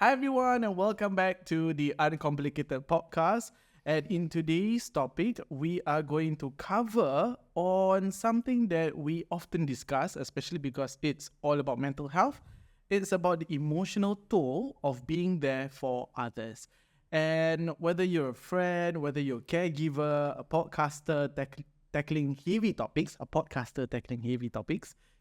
Hi everyone and welcome back to the Uncomplicated podcast. And in today's topic, we are going to cover on something that we often discuss, especially because it's all about mental health. It's about the emotional toll of being there for others. And whether you're a friend, whether you're a caregiver, a podcaster tackling heavy topics,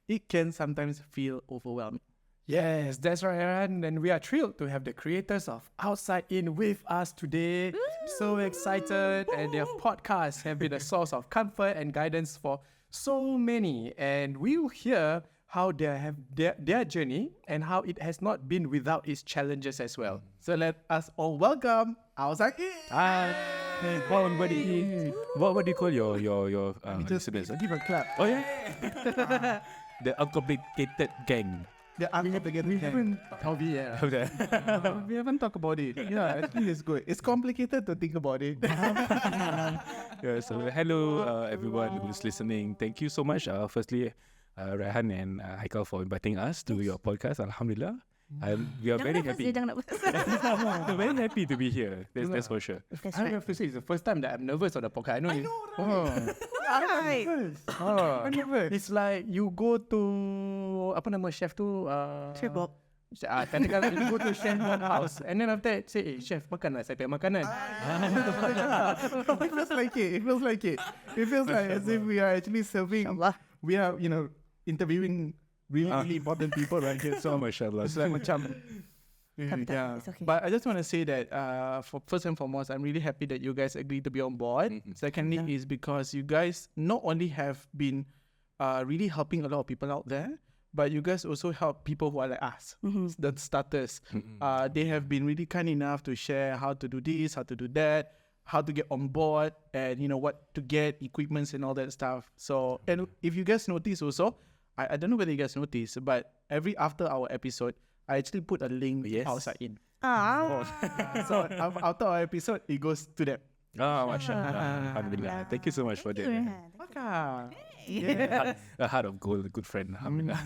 it can sometimes feel overwhelming. Yes, that's right, Aaron. And we are thrilled to have the creators of Outside In with us today. So excited. And their podcasts have been a source of comfort and guidance for so many. And we will hear how they have their journey and how it has not been without its challenges as well. So let us all welcome Outside In. Hi. Hey, what do you call your listeners? Give a clap. Oh yeah. The Uncomplicated gang. The Uncomplicated gang. We haven't talked about it. Yeah, I think it's good. It's complicated to think about it. Yeah, so hello everyone who's listening. Thank you so much. Firstly, Rehan and Haikal for inviting us to your podcast. Alhamdulillah. We are very happy. We're very happy to be here. That's for sure. I have to say, it's the first time that I'm nervous on the podcast. I know. Right? I'm nervous. It's like you go to chef tu Chef Bob. Katakanlah you go to Chef Bob's house and then after that say, hey, chef, makan lah, saya pay makanan. It feels like it. It feels like as if we are actually serving. We are, interviewing really important people right here. So Mashallah. it's like macam. Yeah. It's okay. But I just want to say that for first and foremost, I'm really happy that you guys agreed to be on board. Secondly, is because you guys not only have been really helping a lot of people out there, but you guys also help people who are like us, the starters. They have been really kind enough to share how to do this, how to do that, how to get on board, and what to get, equipments and all that stuff. So, and if you guys notice also, I don't know whether you guys notice, but after our episode, I actually put a link outside in. So after our episode, it goes to them. Oh, mashallah. Alhamdulillah. Thank you so much for that. Maka. A heart of gold, a good friend. Alhamdulillah.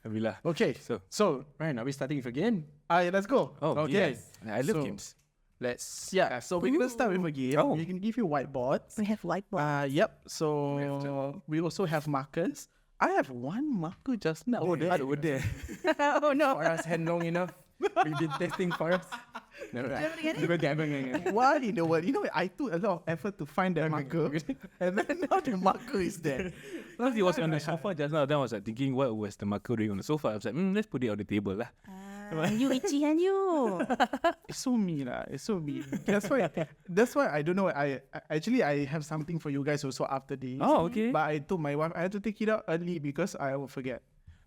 Alhamdulillah. Okay, so Ryan, are we starting with a game? let's go. Oh, Okay. yes. I love games. So we're gonna start with a game. Oh. We can give you whiteboards. We have whiteboard. Yep. So we also have markers. I have one marker just now. Oh, that's over there. Oh no. For us, hand long enough. We've been testing for us. No, right. What in the world? I took a lot of effort to find that marker, and then now the marker is there. Last it was on the sofa just now. Then I was like thinking, what was the marker doing on the sofa? I was like, let's put it on the table lah. You itchy and you. It's so mean lah. It's so mean. That's why I don't know. I have something for you guys also after this. Oh, okay. But I told my wife I had to take it out early because I will forget.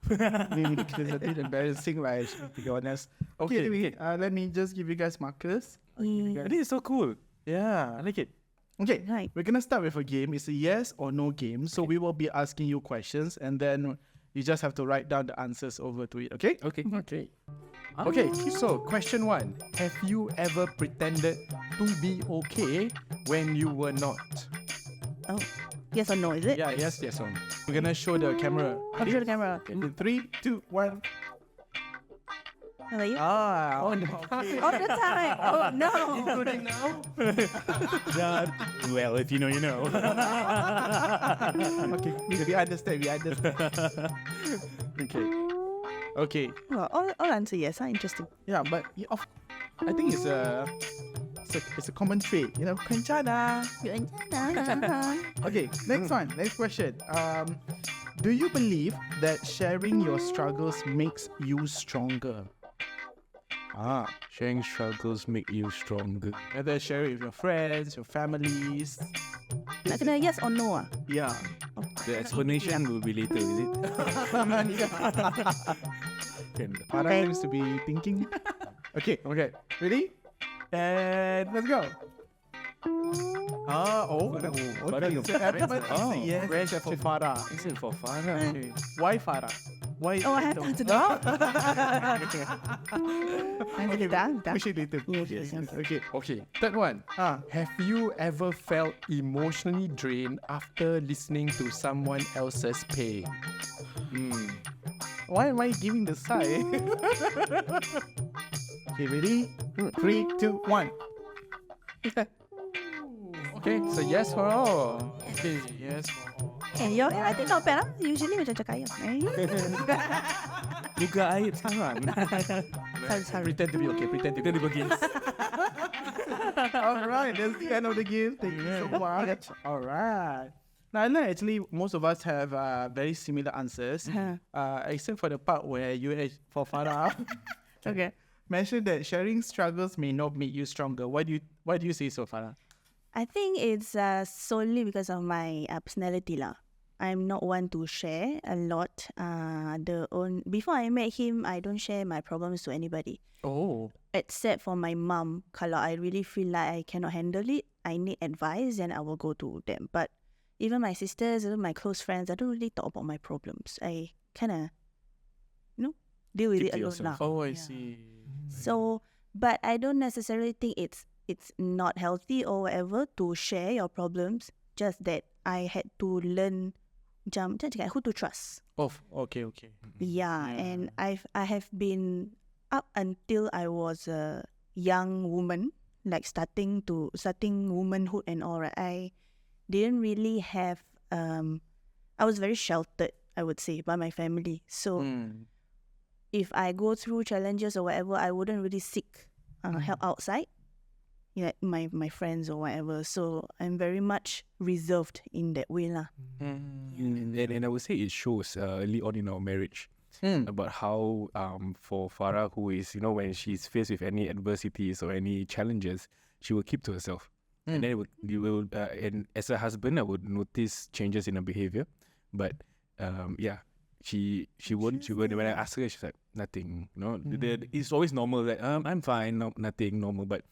It's a bit embarrassing, right? To be honest. Okay. Anyway, let me just give you guys markers. This is so cool. Yeah. I like it. Okay. Right. We're gonna start with a game. It's a yes or no game. So we will be asking you questions, and then you just have to write down the answers over to it. Okay? Okay. Okay, so question 1. Have you ever pretended to be okay when you were not? Oh, yes or no? Is it? Yeah, yes or no. We're gonna show the camera. How do you show the camera? In 3, 2, 1. How about you? Oh no. All the time. Oh no. Including now? Well, if you know, you know. Okay, we understand. Okay. Well, all answer yes. Interesting. Yeah, but I think it's a common trait. Kencana. Okay, next question. Do you believe that sharing your struggles makes you stronger? Sharing struggles make you stronger. Whether share it with your friends, your families. Nak kena yes or no ah? Yeah. The explanation will be later, is it? Farah seems to be thinking. Okay. Ready? And let's go. Okay. So yes. Where's for Farah? Is it for Farah? Okay. Why Farah? Why? Oh, I have to answer that. Okay, Done. push it later. Yes. Okay, third one. Have you ever felt emotionally drained after listening to someone else's pain? Why am I giving the sigh? Okay, ready? 3, 2, 1. Okay, so yes for all. Okay, yes. Okay, your I think not bad lah. Usually macam cakap ayam. Juga air sangat. Sorry. Pretend to be okay. Pretend to be okay. All right, that's the end of the game. Thank you so much. All right. Now, I know actually most of us have very similar answers, except for the part where you, for Farah, Okay. mentioned that sharing struggles may not make you stronger. Why do you say so, Farah? I think it's solely because of my personality lah. I'm not one to share a lot. Before I met him, I don't share my problems to anybody. Oh. Except for my mum. Kalau I really feel like I cannot handle it, I need advice, then I will go to them. But even my sisters, even my close friends, I don't really talk about my problems. I kind of, deal with Keep it to alone yourself. lah. Oh, I Yeah. see. So, but I don't necessarily think it's not healthy or whatever to share your problems. Just that I had to learn macam cakap, who to trust. Oh, okay. Yeah, and I have been up until I was a young woman, like starting womanhood and all. Right, I didn't really have. I was very sheltered, I would say, by my family. So if I go through challenges or whatever, I wouldn't really seek help outside, like my friends or whatever. So I'm very much reserved in that way lah. And I would say it shows early on in our marriage about how for Farah, who is, when she's faced with any adversities or any challenges, she will keep to herself. And then and as a husband, I would notice changes in her behavior. But she won't. When I ask her, she's like, nothing. It's always normal. Like I'm fine, nothing, normal. But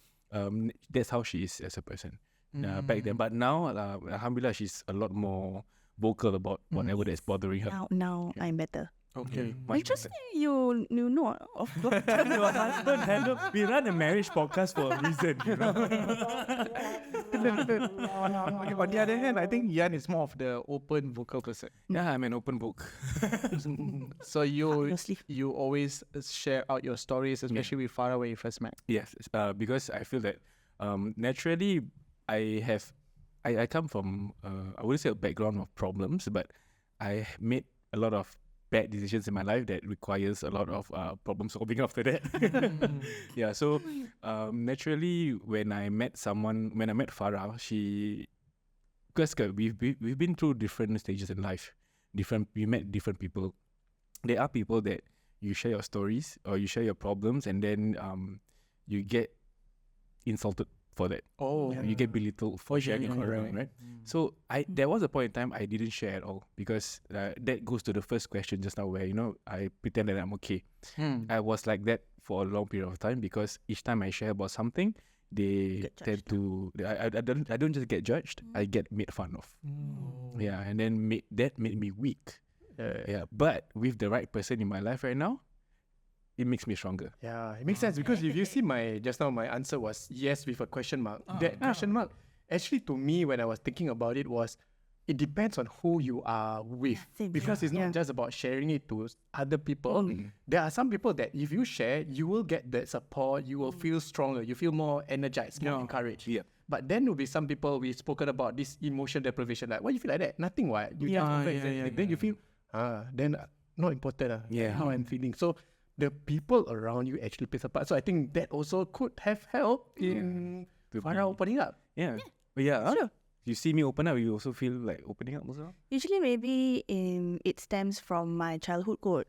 that's how she is as a person back then. But now, alhamdulillah, she's a lot more vocal about whatever that's bothering her. Now I'm better. Okay. Interesting, you know. Your husband, we run a marriage podcast for a reason. On the other hand, I think Yan is more of the open vocal person. Yeah, I'm an open book. So you Obviously. always share out your stories, especially with Farah when you first met. Yes, because I feel that naturally I come from I wouldn't say a background of problems, but I made a lot of bad decisions in my life that requires a lot of problem solving after that. Yeah, so naturally when I met Farah, because we've been through different stages in life. We met different people. There are people that you share your stories or you share your problems, and then you get insulted for that. Oh, You get belittled for sharing it around, right? So there was a point in time I didn't share at all, because that goes to the first question just now, where I pretend that I'm okay. I was like that for a long period of time, because each time I share about something, they Get tend judged, to I don't just get judged, I get made fun of. Yeah, and then that made me weak. Yeah, but with the right person in my life right now, it makes me stronger. Yeah, it makes sense, because if you see just now my answer was yes with a question mark. That question mark, actually, to me, when I was thinking about it, it depends on who you are with, Same because here. it's not just about sharing it to other people. There are some people that if you share, you will get that support, you will feel stronger, you feel more energized, more encouraged. Yeah. But then will be some people, we've spoken about this emotion deprivation, like, why you feel like that? Nothing, why? You just confess everything. Then you feel, then not important, Yeah. how I'm feeling. So the people around you actually plays a part. So I think that also could have helped in To Farah be- opening up. Yeah. But yeah, Sure. you see me open up, you also feel like opening up also? Usually, maybe it stems from my childhood quote.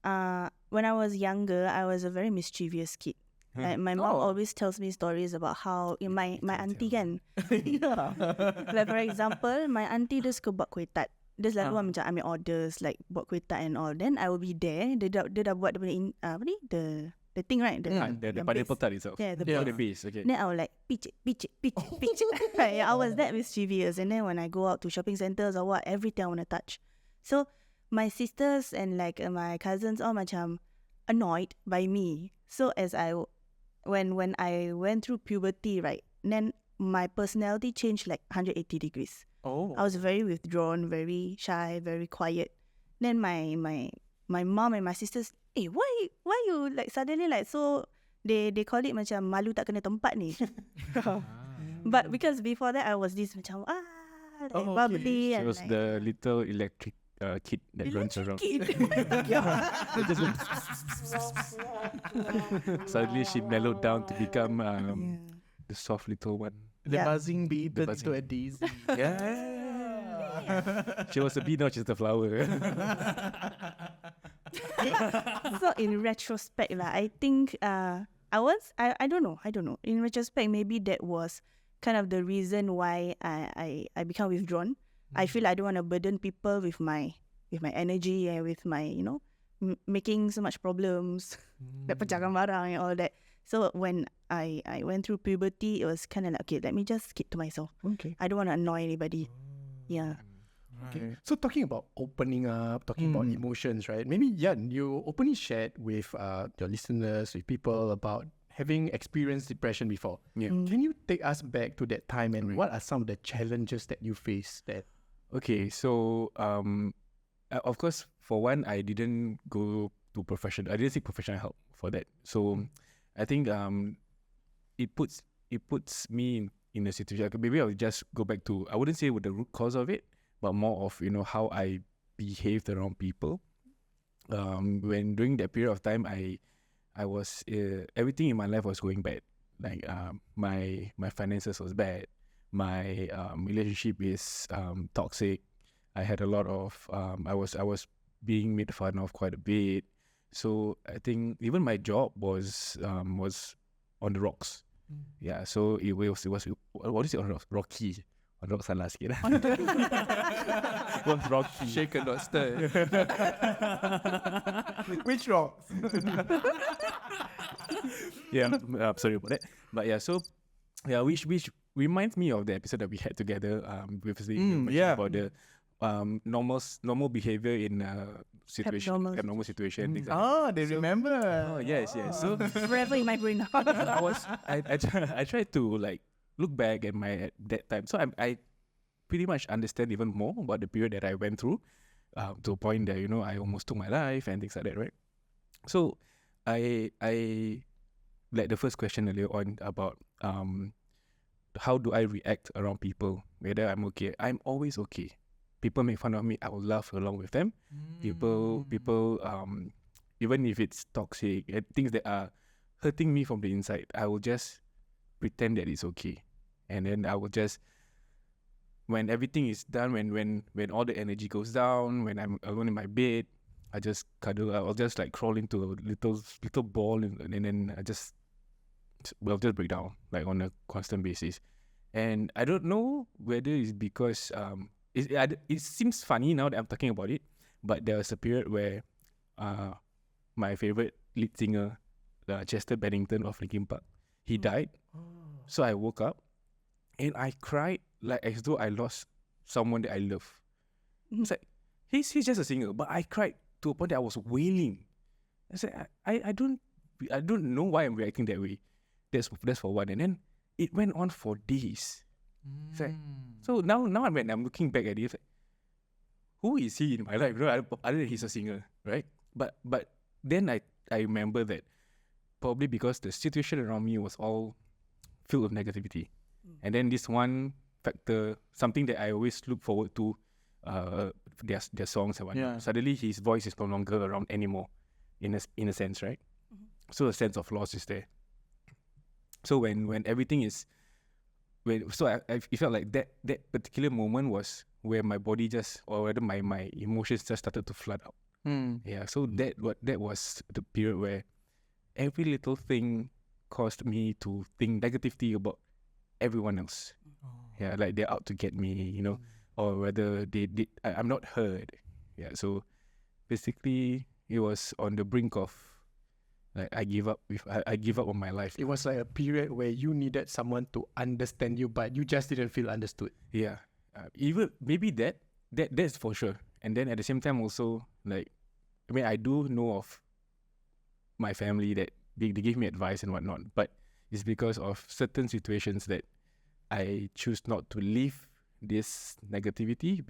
When I was younger, I was a very mischievous kid. Like my mom always tells me stories about how my auntie kan. Like for example, my auntie dia suka buat kuih tart. Dia selalu macam ambil orders like buat kuih tart and all. Then I will be there. Dia dah buat the thing, right? The yang pineapple base. tart itself. Yeah, the Oh, base. the base, okay. Then I will like pitch it. Yeah, I was that mischievous. And then when I go out to shopping centers or what, everything I want to touch. So my sisters and like my cousins all macam annoyed by me. So when I went through puberty, right, then my personality changed like 180 degrees. Oh. I was very withdrawn, very shy, very quiet. Then my mom and my sisters, why you like suddenly like so They call it macam malu tak kena tempat ni. But because before that I was this macam like bubbly She and was like, the little electric kid that runs around. Suddenly she mellowed down to become the soft little one. The Yeah. buzzing bee The turned into buzzing. a daisy. She was a bee, now she's the flower. So in retrospect lah, I think I don't know. In retrospect, maybe that was kind of the reason why I become withdrawn. I feel I don't want to burden people with my energy and with my making so much problems, like pecahkan barang and all that. So when I went through puberty, it was kind of like, okay, let me just keep to myself. Okay. I don't want to annoy anybody. Yeah. Okay. So talking about opening up, talking about emotions, right? Maybe Yan, you openly shared with your listeners, with people about having experienced depression before. Yeah. Can you take us back to that time and what are some of the challenges that you faced there? Okay, so of course, for one, I didn't go to professional. I didn't seek professional help for that. So I think it puts me in a situation. Maybe I'll just go back to, I wouldn't say with the root cause of it, but more of how I behaved around people. When during that period of time, I was everything in my life was going bad. Like my finances was bad. My relationship is toxic. I had a lot of I was being made fun of quite a bit. So I think even my job was on the rocks. Yeah. So it was what is it on rocks? Rocky. On rocks salah sikit. It was rocky. Shake and not stir. Which rocks? Yeah, sorry about that. But yeah, so yeah, which reminds me of the episode that we had together. Previously, about the normal behavior in situation, abnormal situation. Things like that. Oh, they remember. Oh yes. So Forever in my brain now. I tried to like look back at that time. So I pretty much understand even more about the period that I went through, to a point that I almost took my life and things like that, right? So I like the first question earlier on about how do I react around people, whether I'm okay. I'm always okay. People make fun of me, I will laugh along with them. People even if it's toxic and things that are hurting me from the inside, I will just pretend that it's okay. And then I will just, when everything is done, when all the energy goes down, when I'm alone in my bed, I just cuddle. I'll just like crawl into a little ball and then I just break down like on a constant basis. And I don't know whether it's because it seems funny now that I'm talking about it, but there was a period where my favorite lead singer, Chester Bennington of Linkin Park, he died. So I woke up and I cried like as though I lost someone that I love. It's like he's just a singer, but I cried to a point that I was wailing. I said I don't know why I'm reacting that way. That's for one. And then it went on for days. It's like, so now when I'm looking back at it, it's like, who is he in my life? Other than he's a singer, right? But then I remember that probably because the situation around me was all filled with negativity. And then this one factor, something that I always look forward to, their songs and whatnot. Yeah. Suddenly his voice is no longer around anymore, in a sense, right? So a sense of loss is there. So when everything is, it felt like that particular moment was where my body just, or whether my emotions just started to flood out. Yeah. So that was the period where every little thing caused me to think negatively about everyone else. Yeah, like they're out to get me, or whether I'm not heard. Yeah, so basically it was on the brink of like I give up on my life. It was like a period where you needed someone to understand you, but you just didn't feel understood. Yeah, even maybe that's for sure. And then at the same time also, like, I mean, I do know of my family that they give me advice and whatnot, but it's because of certain situations that I choose not to leave this negativity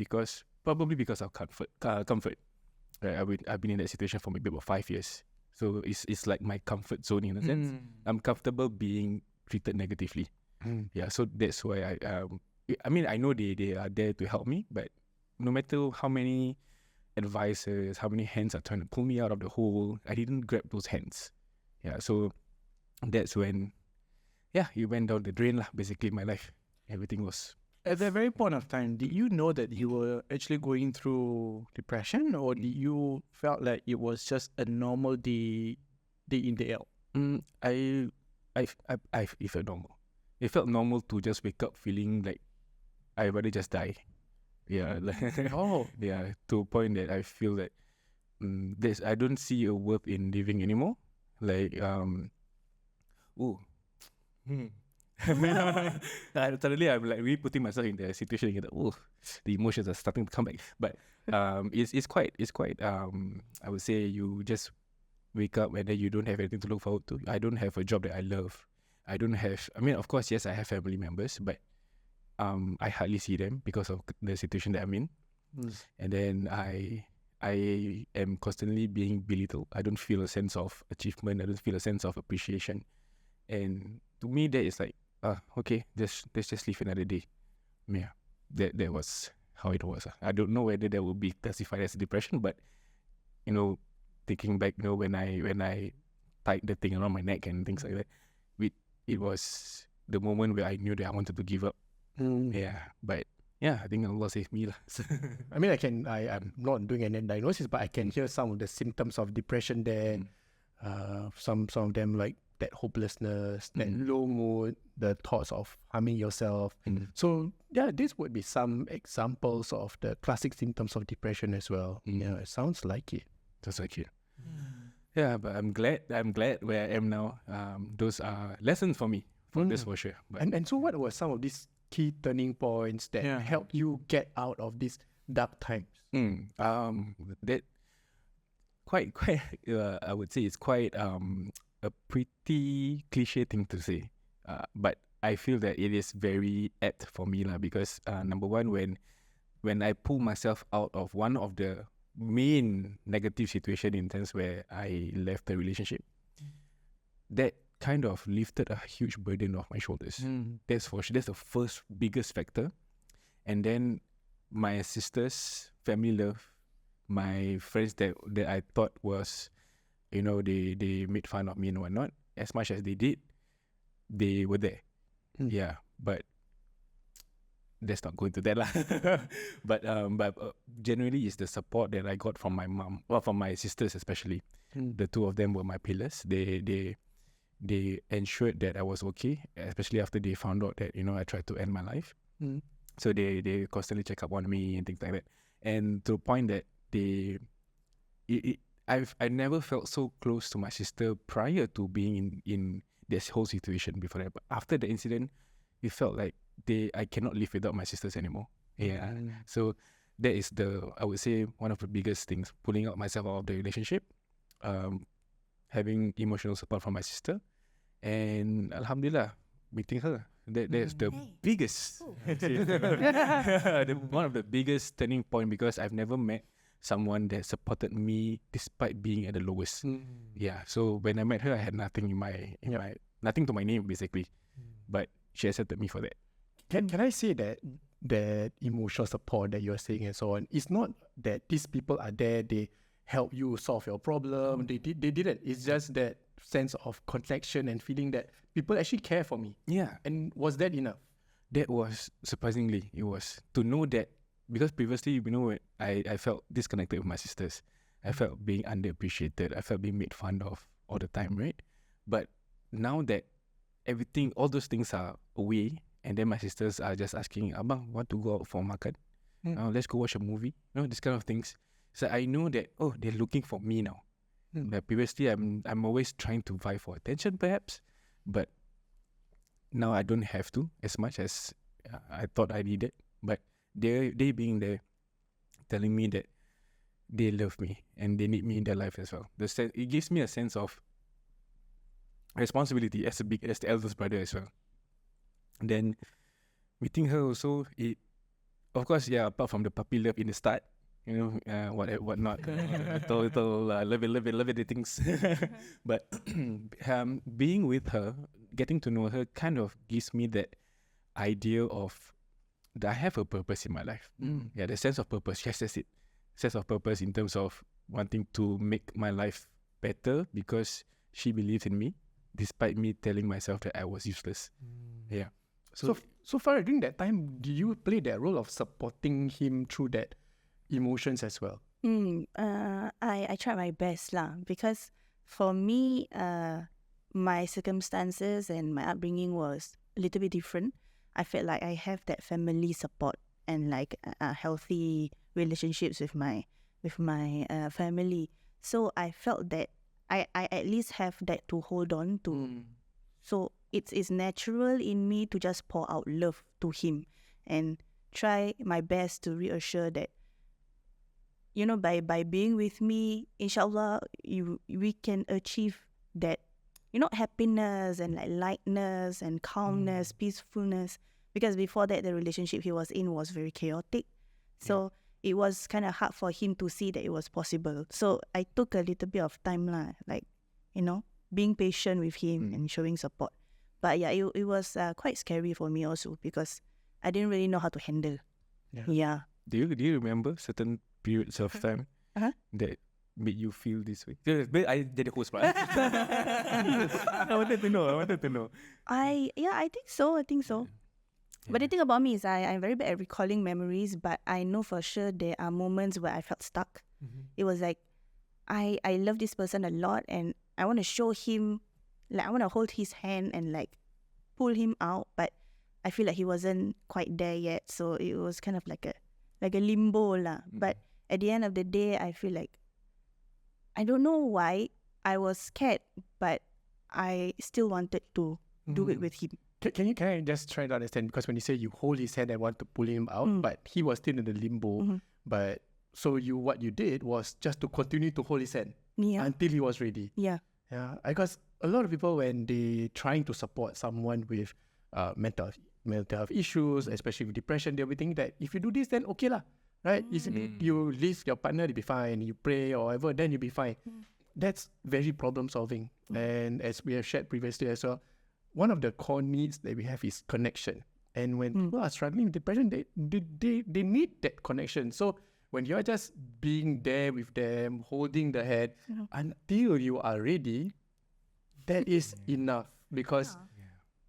probably because of comfort. Right? I've been in that situation for maybe about 5 years. So it's like my comfort zone in a sense. I'm comfortable being treated negatively. Yeah, so that's why I mean, I know they are there to help me, but no matter how many advisors, how many hands are trying to pull me out of the hole, I didn't grab those hands. Yeah, so that's when, it went down the drain lah. Basically, my life, everything was. At that very point of time, did you know that you were actually going through depression, or did you felt like it was just a normal day in day out? I it felt normal. It felt normal to just wake up feeling like I rather just die. Yeah, like yeah, to a point that I feel that I don't see a worth in living anymore. Like suddenly I'm like really putting myself in the situation again. The emotions are starting to come back. But it's quite I would say you just wake up and then you don't have anything to look forward to. I don't have a job that I love. I mean, of course, yes, I have family members, but I hardly see them because of the situation that I'm in. And then I am constantly being belittled. I don't feel a sense of achievement. I don't feel a sense of appreciation. And to me, that is like, okay, let's just live another day. Yeah, that was how it was. I don't know whether that would be classified as depression, but thinking back, when I tied the thing around my neck and things like that, it was the moment where I knew that I wanted to give up. Yeah, but yeah, I think Allah saved me lah. I mean, I'm not doing any diagnosis, but I can hear some of the symptoms of depression there. Some of them like that hopelessness, that low mood, the thoughts of harming yourself. So yeah, this would be some examples of the classic symptoms of depression as well. Yeah, it sounds like it. Just like it. Yeah, but I'm glad where I am now. Those are lessons for me, this for sure. But and so what were some of these key turning points that helped you get out of these dark times? That quite I would say it's quite a pretty cliche thing to say, but I feel that it is very apt for me lah, because number one, when I pull myself out of one of the main negative situation in terms where I left the relationship, that kind of lifted a huge burden off my shoulders. That's for sure. That's the first biggest factor. And then my sister's family love, my friends that I thought was, they made fun of me and whatnot. As much as they did, they were there. Yeah, but let's not go into that lah. But generally, it's the support that I got from my mom, from my sisters especially. The two of them were my pillars. They ensured that I was okay, especially after they found out that I tried to end my life. So they constantly check up on me and things like that. And to the point that I never felt so close to my sister prior to being in this whole situation before that. But after the incident, it felt like I cannot live without my sisters anymore. Yeah. So that is I would say, one of the biggest things, pulling out myself out of the relationship, having emotional support from my sister, and alhamdulillah, meeting her. That's the biggest, one of the biggest turning point, because I've never met someone that supported me despite being at the lowest. Yeah. So when I met her, I had nothing nothing to my name basically, but she accepted me for that. Can I say that emotional support that you're saying and so on, it's not that these people are there, they help you solve your problem. They didn't. It's just that sense of connection and feeling that people actually care for me. Yeah. And was that enough? That was, surprisingly, it was to know that, because previously, I felt disconnected with my sisters. I felt being underappreciated. I felt being made fun of all the time, right? But now that all those things are away, and then my sisters are just asking, Abang, want to go out for makan? Let's go watch a movie. These kind of things. So I know that, they're looking for me now. But previously, I'm always trying to vie for attention, perhaps. But now I don't have to as much as I thought I needed. But they being there, telling me that they love me and they need me in their life as well. It gives me a sense of responsibility as the eldest brother as well. And then meeting her also, of course, apart from the puppy love in the start, whatnot. Little love it things. But being with her, getting to know her, kind of gives me that idea of that I have a purpose in my life. Yeah, the sense of purpose. Yes, that's it. Sense of purpose in terms of wanting to make my life better because she believes in me, despite me telling myself that I was useless. Yeah. So far during that time, do you play that role of supporting him through that emotions as well? I tried my best lah, because for me, my circumstances and my upbringing was a little bit different. I felt like I have that family support and like healthy relationships with my family. So I felt that I at least have that to hold on to. So it's natural in me to just pour out love to him and try my best to reassure that, you know, by being with me, inshallah, we can achieve that, you know, happiness and like lightness and calmness, peacefulness. Because before that, the relationship he was in was very chaotic. So it was kind of hard for him to see that it was possible. So I took a little bit of time lah, like, you know, being patient with him and showing support. But yeah, it was quite scary for me also because I didn't really know how to handle. Yeah. Do you remember certain periods of time that made you feel this way? I did the host, right? I wanted to know. I think so. But the thing about me is I'm very bad at recalling memories, but I know for sure there are moments where I felt stuck. It was like, I love this person a lot and I want to show him, like I want to hold his hand and like pull him out, but I feel like he wasn't quite there yet. So it was kind of like a limbo lah. But at the end of the day, I feel like, I don't know why, I was scared, but I still wanted to do it with him. Can I just try to understand? Because when you say you hold his hand and want to pull him out, but he was still in the limbo. But so what you did was just to continue to hold his hand until he was ready. Yeah. Because a lot of people, when they trying to support someone with mental health issues, especially with depression, they'll be thinking that if you do this, then okay lah, right? If you leave your partner, you'll be fine. You pray or whatever, then you'll be fine. That's very problem solving. And as we have shared previously as well, one of the core needs that we have is connection. And when people are struggling with depression, they need that connection. So when you're just being there with them, holding the hand until you are ready, that is enough, because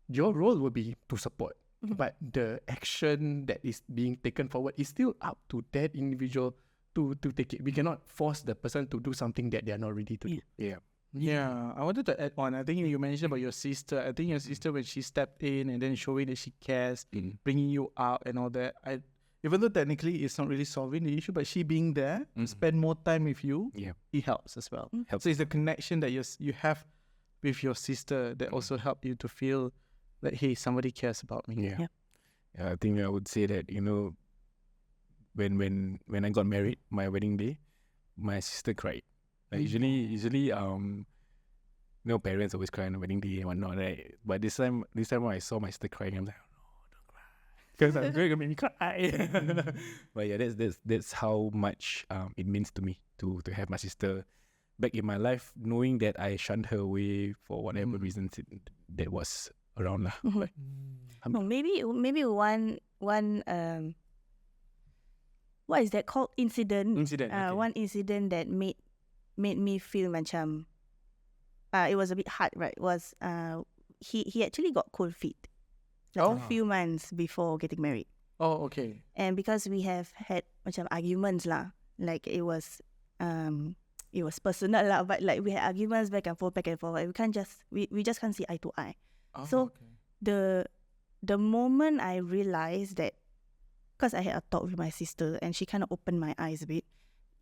your role will be to support. But the action that is being taken forward is still up to that individual to take it. We cannot force the person to do something that they are not ready to do. Yeah, I wanted to add on. I think you mentioned about your sister. I think your sister, when she stepped in and then showing that she cares, bringing you out and all that. Even though technically it's not really solving the issue, but she being there, spend more time with you, it helps as well. So it's the connection that you have with your sister that also help you to feel that, hey, somebody cares about me. Yeah, I think I would say that, you know, when I got married, my wedding day, my sister cried. Like usually, you know, parents always cry on the wedding day and whatnot, right? But this time when I saw my sister crying, I'm like, oh, no, don't cry, because I'm going to make me cry. But yeah, that's how much it means to me to have my sister back in my life, knowing that I shunned her away for whatever reasons that was around lah. Maybe one what is that called? Incident. One incident that made me feel macam it was a bit hard, right? Was he actually got cold feet a few months before getting married. Oh, okay. And because we have had macam arguments lah, like it was personal lah, but like we had arguments back and forth. Like we just can't see eye to eye. So the moment I realized that, because I had a talk with my sister and she kind of opened my eyes a bit,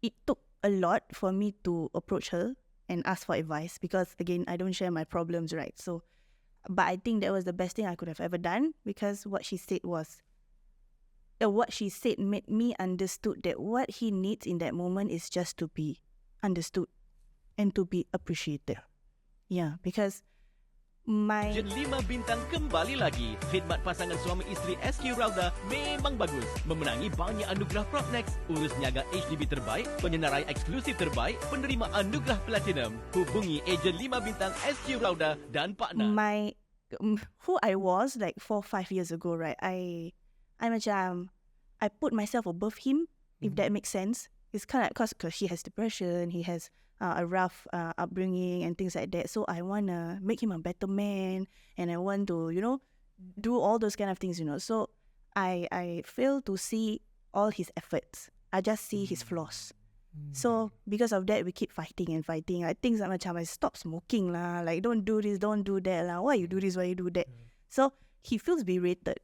it took a lot for me to approach her and ask for advice, because again, I don't share my problems, right? So, but I think that was the best thing I could have ever done, because what she said made me understood that what he needs in that moment is just to be understood and to be appreciated. Yeah, because My Jen 5 bintang kembali lagi. Khidmat pasangan suami isteri SQ Rauda memang bagus. Memenangi banyak anugerah Propnex, urus niaga HDB terbaik, penyenarai eksklusif terbaik, penerima anugerah Platinum. Hubungi ejen 5 bintang SQ Rauda dan partner. my who I was like 4-5 years ago, right? I macam I put myself above him, if that makes sense. It's kind of because he has depression, he has a rough upbringing and things like that. So I wanna make him a better man, and I want to do all those kind of things. So I fail to see all his efforts. I just see his flaws. So because of that, we keep fighting and fighting. Like things like macam, I stop smoking lah. Like don't do this, don't do that lah. Why you do this? Why you do that? So he feels berated.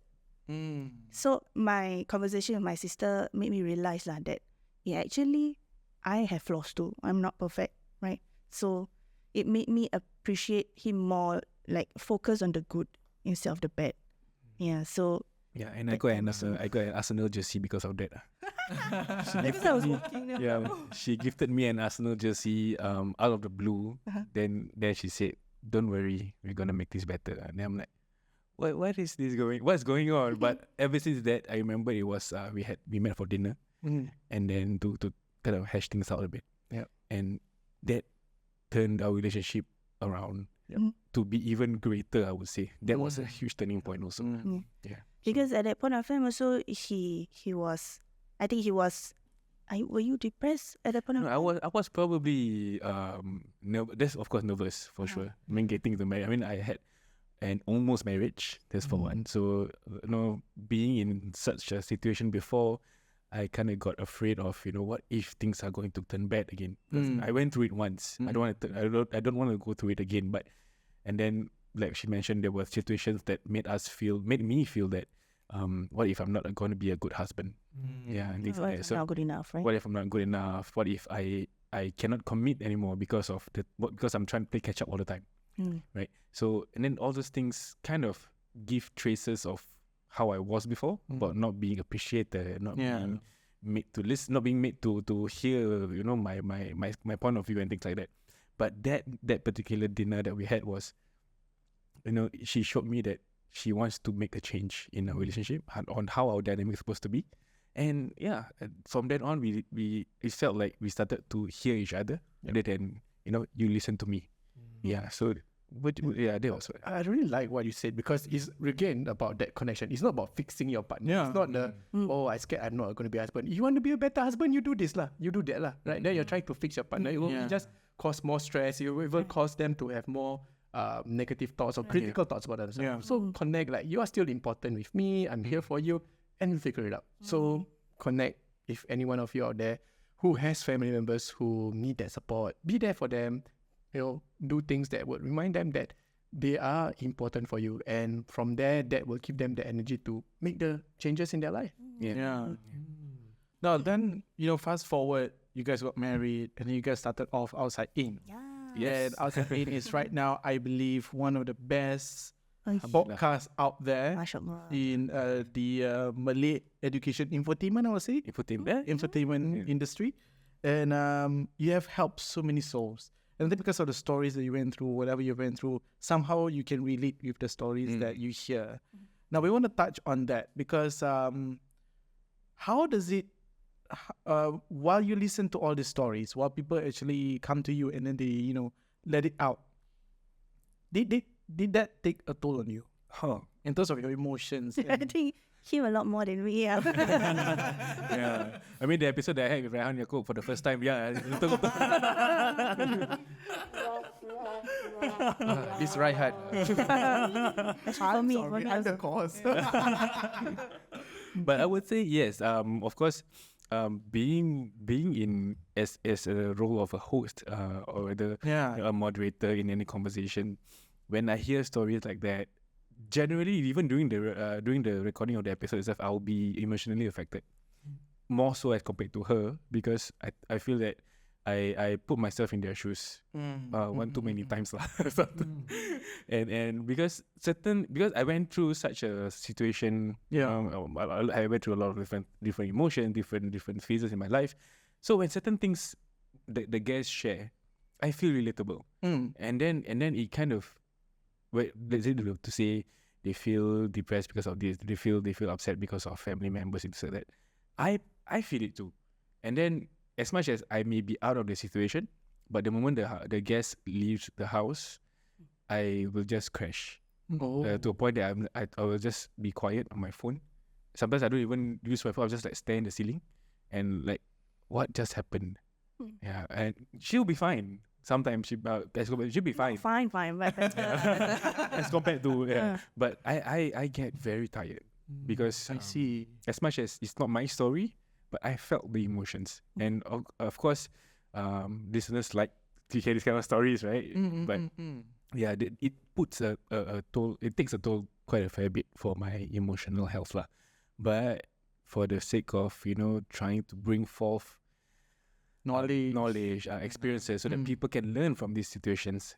So my conversation with my sister made me realize lah that actually I have flaws too. I'm not perfect, right? So it made me appreciate him more. Like focus on the good instead of the bad. Yeah. So Yeah, and I got an Arsenal jersey because of that. because I was working. Yeah, she gifted me an Arsenal jersey out of the blue. Then she said, "Don't worry, we're gonna make this better." And then I'm like, what is this going? What's going on? But ever since that, I remember it was we met for dinner, and then to kind of hash things out a bit. Yeah, and that turned our relationship around to be even greater. I would say that was a huge turning point also. Yeah. Because at that point of time also he was, I think he was. Were you depressed at that point of No, time? I was probably that's of course nervous for sure. I mean, getting to marry. I mean, I had an almost marriage. That's for one. So being in such a situation before, I kind of got afraid of what if things are going to turn bad again. I went through it once. I don't want to go through it again. And then like she mentioned, there were situations that made me feel that what if I'm not going to be a good husband? Yeah, and things What like if that. I'm not good enough, right? What if I'm not good enough? What if I cannot commit anymore because I'm trying to play catch up all the time, right? So and then all those things kind of give traces of how I was before, about not being appreciated, not being made to listen, not being made to hear, my point of view and things like that. But that particular dinner that we had was, she showed me that she wants to make a change in our relationship on how our dynamic is supposed to be. And from then on, it felt like we started to hear each other rather than, you listen to me. Yeah, so, that was. I really like what you said, because it's again about that connection. It's not about fixing your partner. It's not I scared I'm not going to be a husband. You want to be a better husband, you do this lah, you do that lah, right? Then you're trying to fix your partner. It will just cause more stress. You will even cause them to have more negative thoughts or critical thoughts about themselves. So connect, like you are still important with me. I'm here for you, and we figure it out. So connect. If any one of you out there who has family members who need that support, be there for them. Do things that would remind them that they are important for you, and from there, that will give them the energy to make the changes in their life. Yeah. Now then, fast forward, you guys got married, and then you guys started off Outside In. Yeah. And Outside In is right now, I believe, one of the best podcasts out there Mashallah. in the Malay education infotainment, I would say. Infotainment industry. And you have helped so many souls. And I think because of the stories that you went through, whatever you went through, somehow you can relate with the stories that you hear. Now, we want to touch on that because how does it, while you listen to all the stories, while people actually come to you and then they, let it out, did that take a toll on you? In terms of your emotions? I think him a lot more than me. Yeah, I mean the episode that I had with Raihan Yaakob for the first time. This Raihan. For me, Behind the cause. But I would say yes. Of course, being in as a role of a host or a moderator in any conversation, when I hear stories like that, generally even during the recording of the episode itself, I'll be emotionally affected, more so as compared to her, because I feel that I put myself in their shoes one too many times lah. and because I went through such a situation, I went through a lot of different emotions, different phases in my life. So when certain things the guests share, I feel relatable, and then it kind of let's say to say they feel depressed because of this, they feel upset because of family members and so that. I feel it too, and then as much as I may be out of the situation, but the moment the guest leaves the house, I will just crash to a point that I will just be quiet on my phone. Sometimes I don't even use my phone. I'll just like stare in the ceiling and like, what just happened? Yeah, and she'll be fine. Sometimes she'll be fine. Fine, but As compared to but I get very tired because I see. as much as it's not my story, but I felt the emotions, and of course, listeners like to hear these kind of stories, right? But yeah, it puts a toll. It takes a toll quite a fair bit for my emotional health, lah. But for the sake of trying to bring forth knowledge, experiences, so that people can learn from these situations,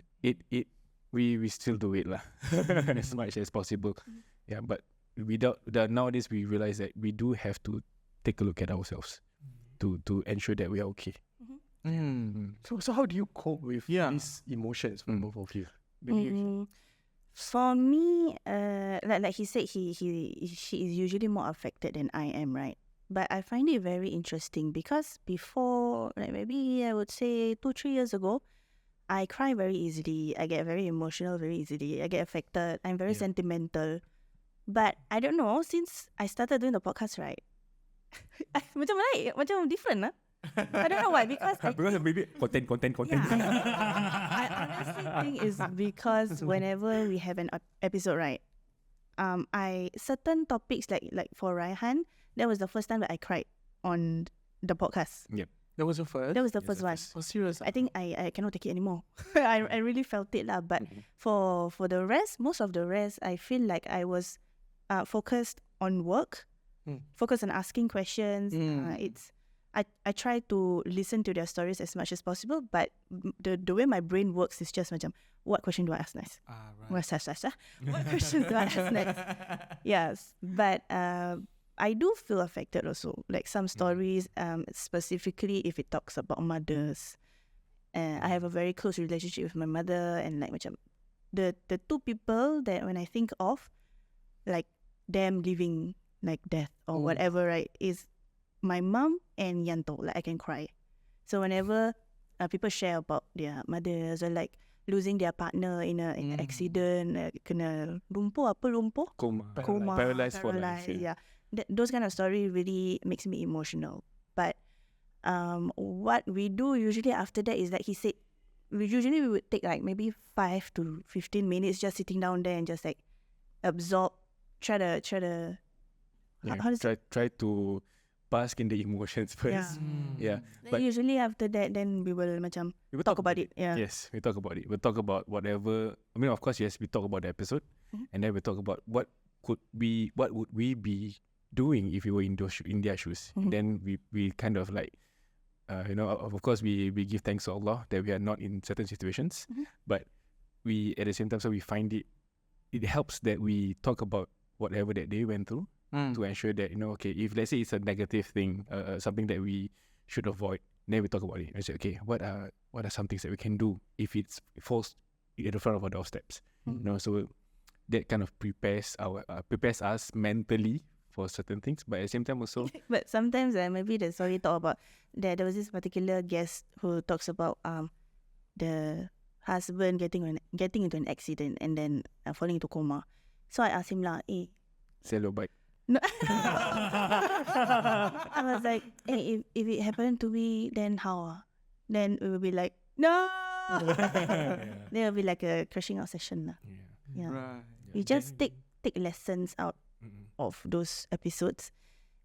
we still do it, lah, as much as possible. Yeah, but nowadays we realize that we do have to take a look at ourselves to ensure that we are okay. So how do you cope with these emotions from both of you? For me, like he said, she is usually more affected than I am, right? But I find it very interesting because before, like maybe I would say 2-3 years ago, I cry very easily. I get very emotional very easily. I get affected. I'm very sentimental. But I don't know, since I started doing the podcast, right? macam different lah. I don't know why, because maybe content. I honestly think it's because whenever we have an episode, right? Certain topics like for Raihan, that was the first time that I cried on the podcast. Yep. That was the first? That was the first one. Oh, serious? I think I cannot take it anymore. I really felt it lah. But for the rest, most of the rest, I feel like I was focused on work, focused on asking questions. I try to listen to their stories as much as possible, but the way my brain works is just macam, what question do I ask next? What questions do I ask next? Yes, but I do feel affected also. Like some stories, specifically if it talks about mothers. I have a very close relationship with my mother, and like macam the two people that when I think of, like them living like death or whatever, right, is my mom and Yanto. Like I can cry. So whenever people share about their mothers or like losing their partner in an accident, kena lumpuh, Coma. Paralyzed for life. Yeah. Those kind of story really makes me emotional. But what we do usually after that is like he said, we would take like maybe 5 to 15 minutes just sitting down there and just like absorb, try to try to bask in the emotions first. But usually after that, then we will macam talk about it. Yeah. Yes, we talk about it. We'll talk about whatever. I mean, of course, yes, we talk about the episode, and then we talk about what would we be doing if we were in their shoes. And then we kind of like, of course, we give thanks to Allah that we are not in certain situations, but we at the same time, so we find it helps that we talk about whatever that they went through. To ensure that, okay, if let's say it's a negative thing, something that we should avoid, then we talk about it and say, okay, what are some things that we can do if it falls at the front of our doorsteps? So that kind of prepares us mentally for certain things, but at the same time also. But sometimes maybe the story talk about there was this particular guest who talks about the husband getting into an accident and then falling into coma. So I asked him lah, sell your bike. No. I was like, hey, if it happened to me, then how? Then we will be like, no. There will be like a crashing out session. Yeah. Right. We just take lessons out of those episodes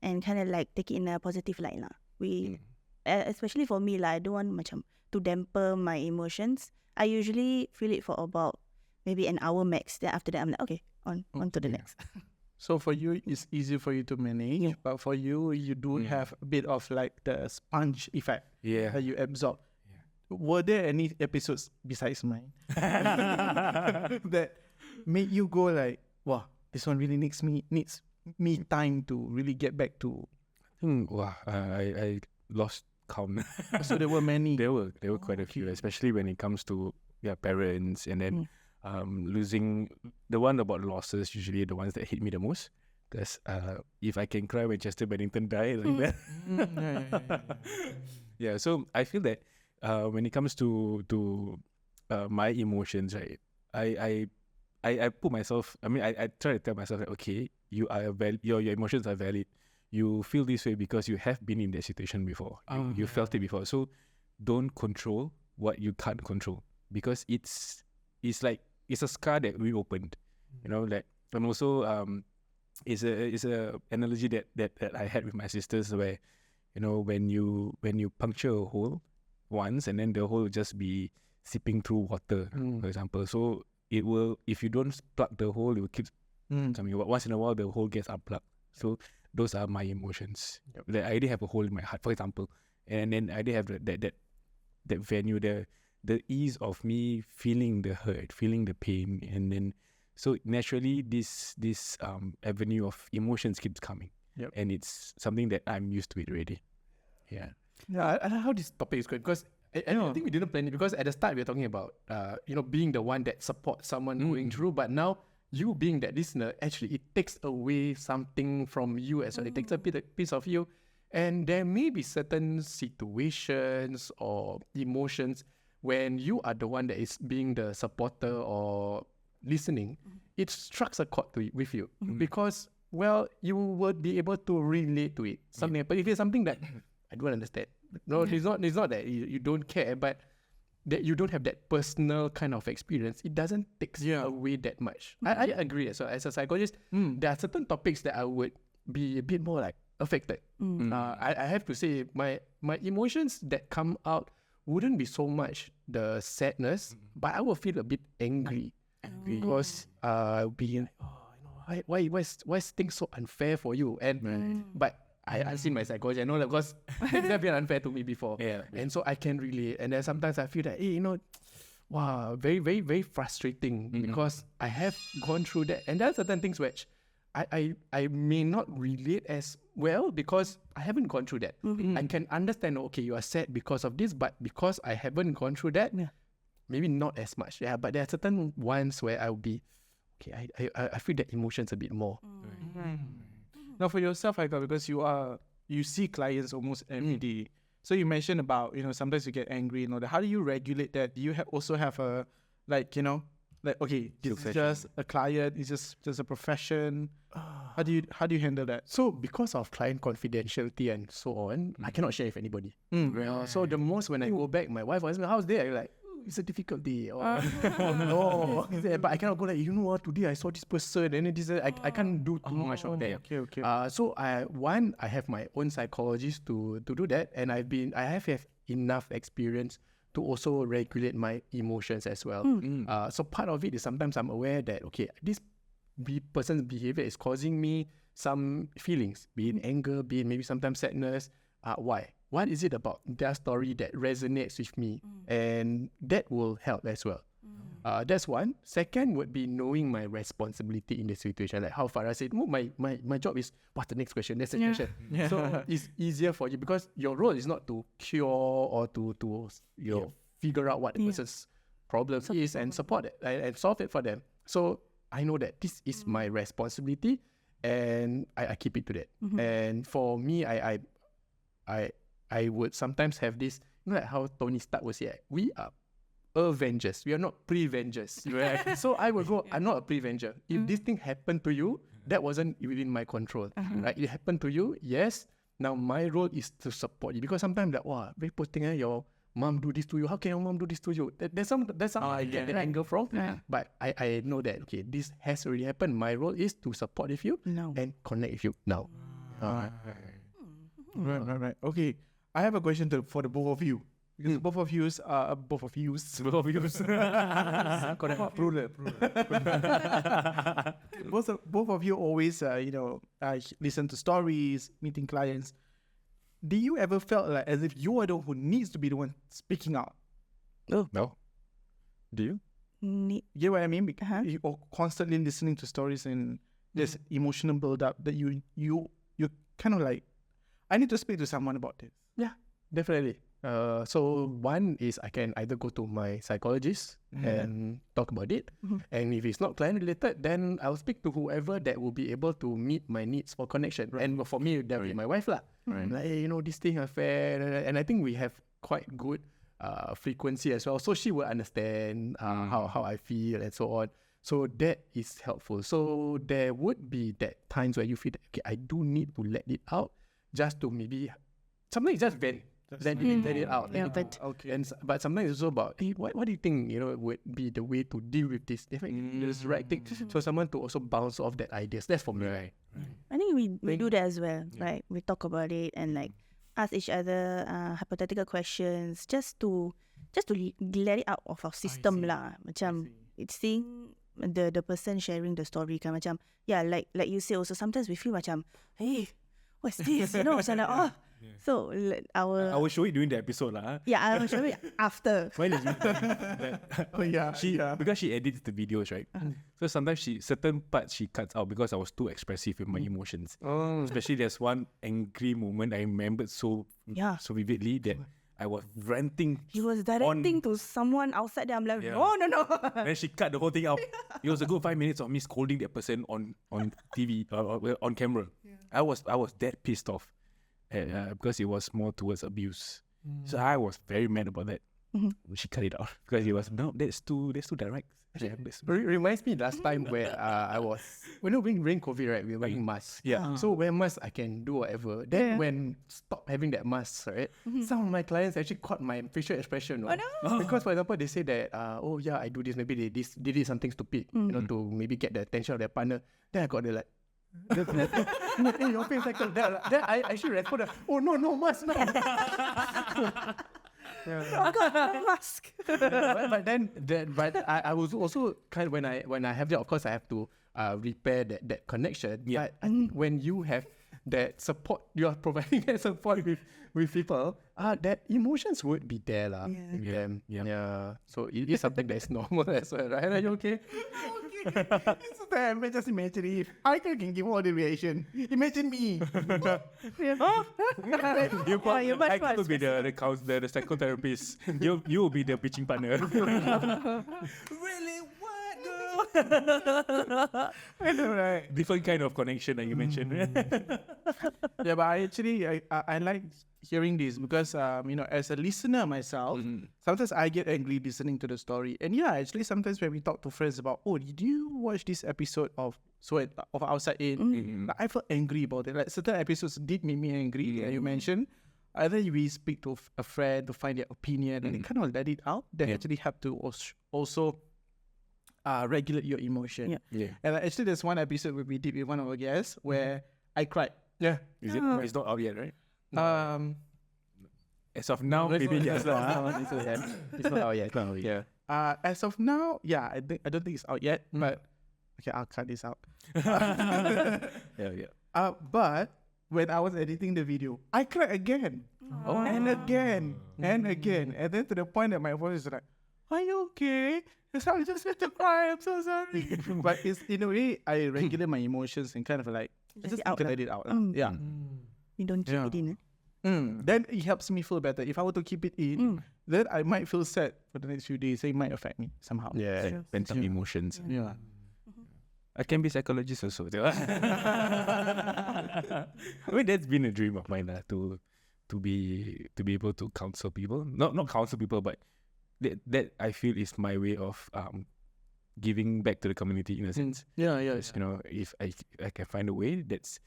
and kind of like take it in a positive light lah. We, especially for me lah, I don't want macam to damper my emotions. I usually feel it for about maybe an hour max. Then after that, I'm like, okay, on to the next. So for you, it's easy for you to manage, but for you do have a bit of like the sponge effect that you absorb. Were there any episodes besides mine that made you go like, wow, this one really needs me time to really get back to? I lost count. So there were many. There were quite a few, especially when it comes to parents, and then losing, the one about losses, usually the ones that hit me the most. Because if I can cry when Chester Bennington died like that. Yeah, so I feel that when it comes to my emotions, right, I put myself, I try to tell myself that, okay, you are your emotions are valid. You feel this way because you have been in that situation before. You felt it before. So don't control what you can't control, because it's like it's a scar that we opened, you know. Like, and also it's a analogy that I had with my sisters, where, you know, when you puncture a hole once, and then the hole will just be seeping through water, for example. So it will, if you don't plug the hole, it will keep coming. But once in a while, the hole gets unplugged. So those are my emotions. That I already have a hole in my heart, for example, and then I already have that venue, the ease of me feeling the hurt, feeling the pain, and then so naturally this avenue of emotions keeps coming, and it's something that I'm used to it already. Yeah. Yeah, I like how this topic is going, because I think we didn't plan it, because at the start we were talking about being the one that supports someone going through, but now you being that listener, actually it takes away something from you as well. It takes a piece of you, and there may be certain situations or emotions when you are the one that is being the supporter or listening, it strikes a chord with you, because, well, you would be able to relate to it. Something, but if it's something that I don't understand, no, it's not that you don't care, but that you don't have that personal kind of experience, it doesn't take away that much. I agree. So as a psychologist, there are certain topics that I would be a bit more like affected. I have to say, my emotions that come out wouldn't be so much the sadness, but I will feel a bit angry. Because being why is things so unfair for you? And but I've seen my psychology. I know that, because they've been unfair to me before. And so I can relate. And then sometimes I feel that, hey, wow, very, very, very frustrating, because I have gone through that. And there are certain things which I may not relate as well, because I haven't gone through that. I can understand, okay, you are sad because of this, but because I haven't gone through that, maybe not as much. Yeah, but there are certain ones where I'll be, okay, I feel that emotions a bit more. Now for yourself, Haikal, because you see clients almost every day. So you mentioned about, sometimes you get angry and all that. How do you regulate that? Do you also have a, okay, this is just a client, it's just a profession. How do you handle that? So because of client confidentiality and so on, I cannot share with anybody. So the most, when I go back, my wife asks me, how's there? I'm like, it's a difficult day. No. But I cannot go like, today I saw this person, and this I can't do too much of that. Okay. So I have my own psychologist to do that, and I have enough experience to also regulate my emotions as well. So part of it is sometimes I'm aware that, okay, this person's behavior is causing me some feelings, be it anger, be it maybe sometimes sadness. Why? What is it about their story that resonates with me? And that will help as well. That's one. Second would be knowing my responsibility in the situation. Like how Farah said, my job is, what's the next question? Next question. So it's easier for you, because your role is not to cure or to figure out what the person's problem is and support it and solve it for them. So I know that this is my responsibility, and I keep it to that. And for me, I would sometimes have this, like how Tony Stark was here. We are avengers. We are not prevengers. Right? So I will go, I'm not a prevenger. If this thing happened to you, that wasn't within my control. Right? It happened to you, yes. Now my role is to support you, because sometimes like, wow, very poor thing, your mom do this to you. How can your mom do this to you? That's some I get the anger from. But I know that, okay, this has already happened. My role is to support with you and connect with you now. Right. Okay. I have a question for the both of you. Because both of you plural. Both of you always listen to stories, meeting clients. Do you ever felt like as if you are the one who needs to be the one speaking out? No. Do you? You get what I mean? Because you're constantly listening to stories, and there's emotional build-up that you kind of like, I need to speak to someone about this. Yeah, definitely. So one is I can either go to my psychologist and talk about it, and if it's not client related, then I'll speak to whoever that will be able to meet my needs for connection. And for me, that will be my wife lah. Like, hey, this thing affair, and I think we have quite good frequency as well. So she will understand how I feel and so on. So that is helpful. So there would be that times where you feel that, okay, I do need to let it out, just to maybe sometimes just vent. Let it out. Yeah, but Okay. But sometimes it's also about, hey, what do you think would be the way to deal with this? If it's the right thing, so someone to also bounce off that ideas. That's for me. Right. I think we do that as well, right? We talk about it and like ask each other hypothetical questions just to let it out of our system lah. Macam it's seeing the person sharing the story kan, macam like you say also, sometimes we feel macam, hey, what's this? Macam like, so I will show it during the episode lah. I will show it after. Mine is Yeah. because she edits the videos, right? So sometimes certain parts she cuts out because I was too expressive with my emotions. Especially there's one angry moment I remembered so vividly that I was ranting. He was directing to someone outside there. I'm like, no. Then she cut the whole thing out. It was a good 5 minutes of me scolding that person on TV on camera. I was that pissed off because it was more towards abuse. So I was very mad about that. She cut it out because it was that's too direct. Reminds me last time where I was, during COVID, right, we were wearing masks. So wear mask, I can do whatever. Then when stop having that mask, right, some of my clients actually caught my facial expression. Oh, no. Because for example, they say that, I do this, maybe they did something stupid, to maybe get the attention of their partner. Then I got the like, in your face like that. Then I actually responded, oh no mask, no. Mask. But I was also kind of, when I have that, of course I have to repair that connection. But I think when you have that support, you are providing that support with people, that emotions would be there lah. With them. So it is something that's normal as well, right? Are you okay? So then, just imagine if I can give all the reaction. Imagine me. You could be the psychotherapist. You will be the pitching partner. Really? What? No. I know, right? Different kind of connection that you mentioned. Yeah, but I like hearing this because as a listener myself, sometimes I get angry listening to the story. And actually sometimes when we talk to friends about, did you watch this episode of Outside In? I felt angry about it. Like certain episodes did make me angry, like you mentioned. Either we speak to a friend to find their opinion and they kind of let it out. That actually help to also regulate your emotion. And actually there's one episode where we did with one of our guests where I cried. Yeah. Is it? It's not out yet, right? As of now, No, maybe yes. It's not out yet. Yeah. As of now, I don't think it's out yet. But okay, I'll cut this out. But when I was editing the video, I cried again, and again, and again, and then to the point that my voice is like, "Are you okay? I just had to cry. I'm so sorry." But it's in a way I regulate my emotions and kind of like just let it out. You don't keep it in. Then it helps me feel better. If I were to keep it in, then I might feel sad for the next few days. So it might affect me somehow. Yeah. Pent up emotions. Yeah. I can be psychologist also. I mean, that's been a dream of mine to be able to counsel people. Not counsel people, but that I feel is my way of giving back to the community in a sense. If I can find a way, that's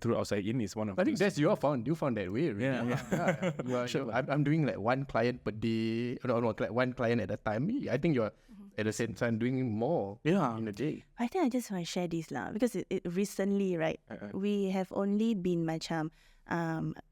through Outside In is one of. I think that's you found that way. Really. Yeah. Sure. I'm doing like one client per day. No, like one client at a time. I think you're at the same time doing more in a day. I think I just want to share this lah because it recently, right, we have only been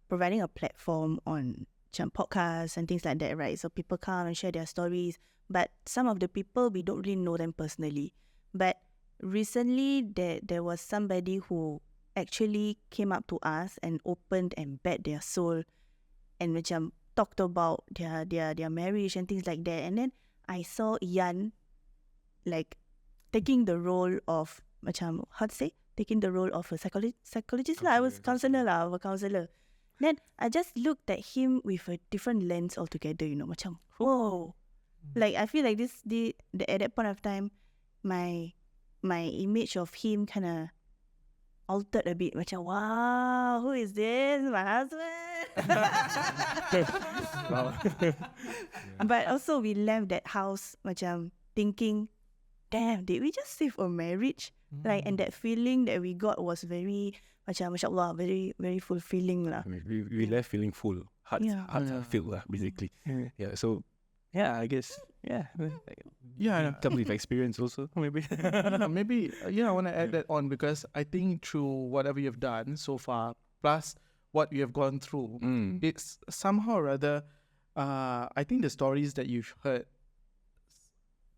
providing a platform on podcasts and things like that, right? So people come and share their stories, but some of the people we don't really know them personally. But recently there was somebody who actually came up to us and opened and bared their soul and talked about their marriage and things like that. And then I saw Yan taking the role of taking the role of a psychologist lah. I was counselor. Then I just looked at him with a different lens altogether, macam, whoa. Like, I feel like at that point of time, my image of him kind of altered a bit. Macam, wow, who is this? My husband. But also we left that house macam thinking, damn, did we just save a marriage? Like, and that feeling that we got was very macam, mashallah, very, very fulfilling lah. I mean, we left feeling full. Hearts are filled lah, basically. Yeah. So yeah, I guess comes with experience also, maybe. Maybe I want to add that on, because I think through whatever you've done so far, plus what you have gone through, it's somehow or other, I think the stories that you've heard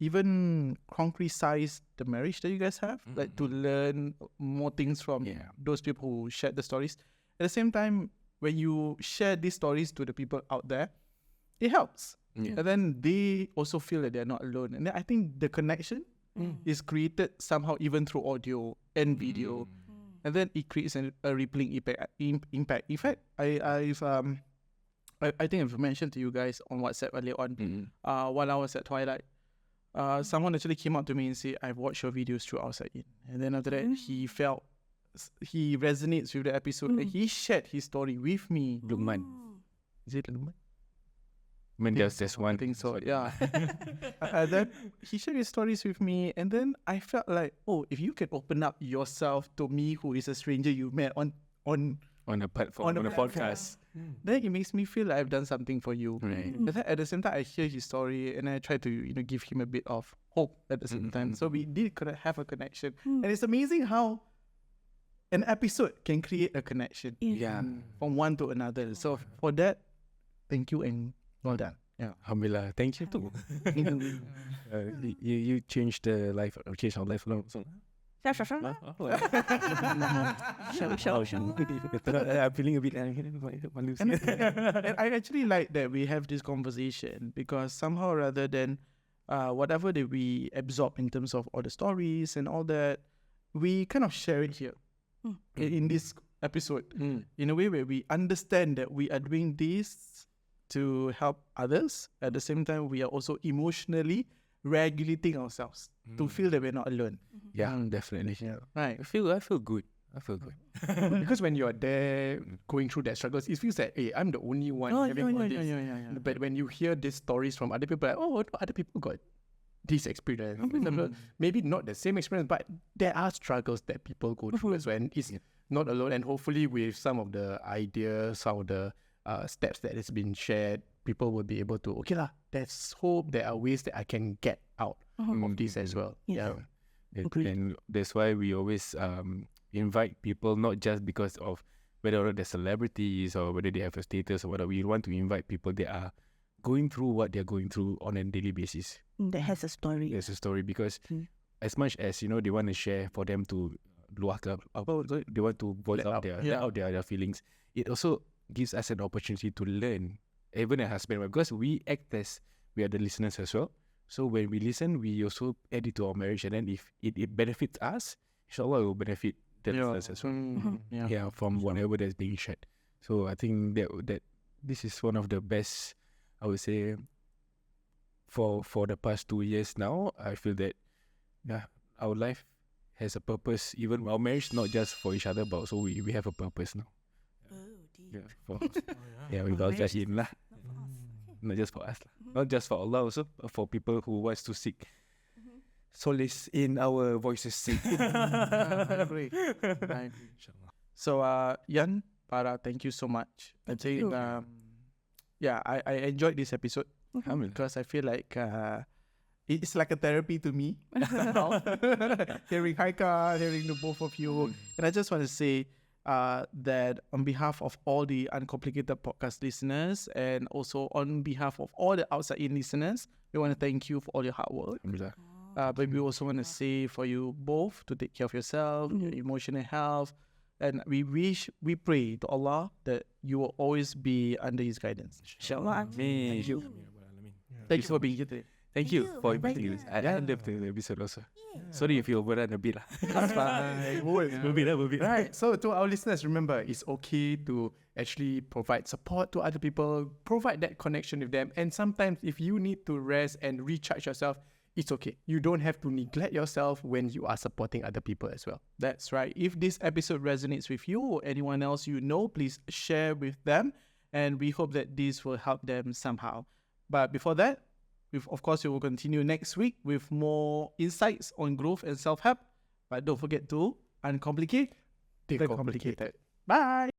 even concretize the marriage that you guys have, like to learn more things from those people who shared the stories. At the same time, when you share these stories to the people out there, it helps. And then they also feel that they're not alone. And then I think the connection is created somehow even through audio and video. And then it creates a rippling impact. In fact, I think I've mentioned to you guys on WhatsApp earlier on, while I was at Twilight, someone actually came up to me and said, I've watched your videos through Outside In. And then after that, he resonates with the episode. And he shared his story with me. Lukman. Is it Lukman? I mean, there's one. I think so, yeah. Then he shared his stories with me, and then I felt like, oh, if you can open up yourself to me, who is a stranger you met on a platform, on a podcast, then it makes me feel like I've done something for you. Right. But then at the same time, I hear his story, and I try to give him a bit of hope at the same time. So we did have a connection, and it's amazing how an episode can create a connection. From one to another. So for that, thank you and well done. Yeah, Alhamdulillah. Thank you too. You changed our life long. So. I'm feeling a bit. And I actually like that we have this conversation, because somehow rather than whatever that we absorb in terms of all the stories and all that, we kind of share it here in this episode in a way where we understand that we are doing this to help others. At the same time, we are also emotionally regulating ourselves to feel that we're not alone. Yeah, definitely. Yeah, right. I feel good. Because when you're there going through that struggles, it feels like, hey, I'm the only one having all this. But when you hear these stories from other people, like, oh, other people got this experience. Maybe not the same experience, but there are struggles that people go through as well. And it's not alone. And hopefully with some of the ideas, some of the steps that has been shared, people will be able to, okay lah, there's hope, there are ways that I can get out of this as well. And that's why we always invite people, not just because of whether they're celebrities or whether they have a status or whatever. We want to invite people that are going through what they're going through on a daily basis. That has a story. There's a story, because as much as they want to share for them to they want to voice out their feelings, it also gives us an opportunity to learn, even as husband, because we act as we are the listeners as well. So when we listen, we also add it to our marriage, and then if it benefits us, inshallah, it will benefit the listeners as well. From whatever that's being shared. So I think that this is one of the best, I would say, for the past 2 years now. I feel that our life has a purpose. Even our marriage, not just for each other, but also we have a purpose now. Without judging lah. Not just for us, not just for Allah, also for people who wants to seek solace in our voices. Great. Right. So Yan, Para, thank you so much. I think I enjoyed this episode because I feel like it's like a therapy to me. Hearing Haikal, hearing the both of you, and I just want to say that on behalf of all the Uncomplicated podcast listeners, and also on behalf of all the Outside In listeners, we want to thank you for all your hard work. But we also want to say for you both to take care of yourself, your emotional health, and we pray to Allah that you will always be under His guidance. Inshallah. Thank you for being here today. Thank you for inviting us. I love the episode also. Sorry if you overrun a bit lah. That's fine. Move it. Right. So to our listeners, remember, it's okay to actually provide support to other people, provide that connection with them. And sometimes if you need to rest and recharge yourself, it's okay. You don't have to neglect yourself when you are supporting other people as well. That's right. If this episode resonates with you or anyone else you know, please share with them. And we hope that this will help them somehow. But before that, of course, we will continue next week with more insights on growth and self-help. But don't forget to uncomplicate The complicated. Bye.